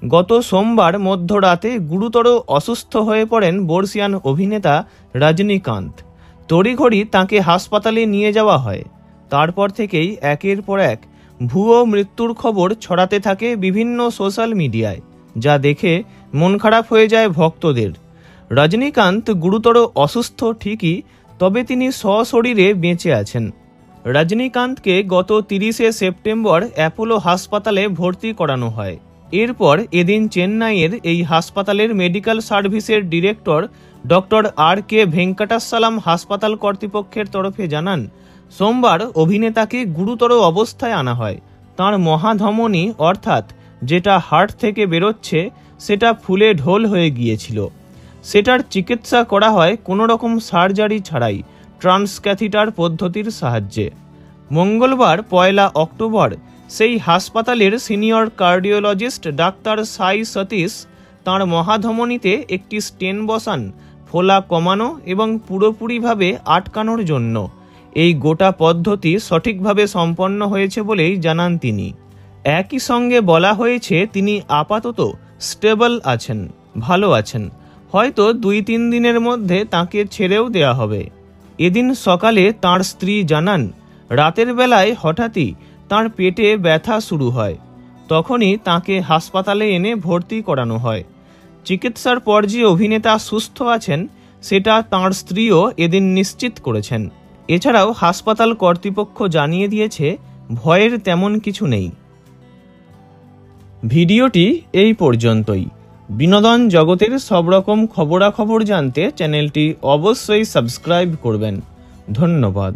গত সোমবার মধ্যরাতে গুরুতর অসুস্থ হয়ে পড়েন বর্ষিয়ান অভিনেতা রজনীকান্ত। তড়িঘড়ি তাঁকে হাসপাতালে নিয়ে যাওয়া হয়। তারপর থেকেই একের পর এক ভুয়ো মৃত্যুর খবর ছড়াতে থাকে বিভিন্ন সোশ্যাল মিডিয়ায়, যা দেখে মন খারাপ হয়ে যায় ভক্তদের। রজনীকান্ত গুরুতর অসুস্থ ঠিকই, তবে তিনি সশরীরে বেঁচে আছেন। রজনীকান্তকে গত 30শে সেপ্টেম্বর অ্যাপোলো হাসপাতালে ভর্তি করানো হয়। এরপর এদিন চেন্নাইয়ের এই হাসপাতালের মেডিকেল সার্ভিসের ডিরেক্টর ডক্টর R.K. ভেঙ্কটাসালাম হাসপাতাল কর্তৃপক্ষের তরফে জানান, সোমবার অভিনেতাকে গুরুতর অবস্থায় আনা হয়। তাঁর মহাধমনী অর্থাৎ যেটা হার্ট থেকে বেরোচ্ছে সেটা ফুলে ঢোল হয়ে গিয়েছিল। সেটার চিকিৎসা করা হয় কোনো রকম সার্জারি ছাড়াই, ট্রান্সক্যাথিটার পদ্ধতির সাহায্যে। মঙ্গলবার 1 অক্টোবর সেই হাসপাতালের সিনিয়র কার্ডিওলজিস্ট ডাক্তার সাই সতীশ তাঁর মহাধমনীতে একটি স্টেন বসান ফোলা কমানো এবং পুরোপুরিভাবে আটকানোর জন্য। এই গোটা পদ্ধতি সঠিকভাবে সম্পন্ন হয়েছে বলেই জানান তিনি। একই সঙ্গে বলা হয়েছে তিনি আপাতত স্টেবল আছেন, ভালো আছেন। হয়তো 2-3 দিনের মধ্যে তাঁকে ছেড়েও দেওয়া হবে। এদিন সকালে তাঁর স্ত্রী জানান, রাতের বেলায় হঠাৎই তাঁর পেটে ব্যথা শুরু হয়। তখনই তাঁকে হাসপাতালে এনে ভর্তি করানো হয়। চিকিৎসার পর যে অভিনেতা সুস্থ আছেন সেটা তাঁর স্ত্রীও এদিন নিশ্চিত করেছেন। এছাড়াও হাসপাতাল কর্তৃপক্ষ জানিয়ে দিয়েছে ভয়ের তেমন কিছু নেই। ভিডিওটি এই পর্যন্তই। বিনোদন জগতের সব রকম খবরাখবর জানতে চ্যানেলটি অবশ্যই সাবস্ক্রাইব করবেন। ধন্যবাদ।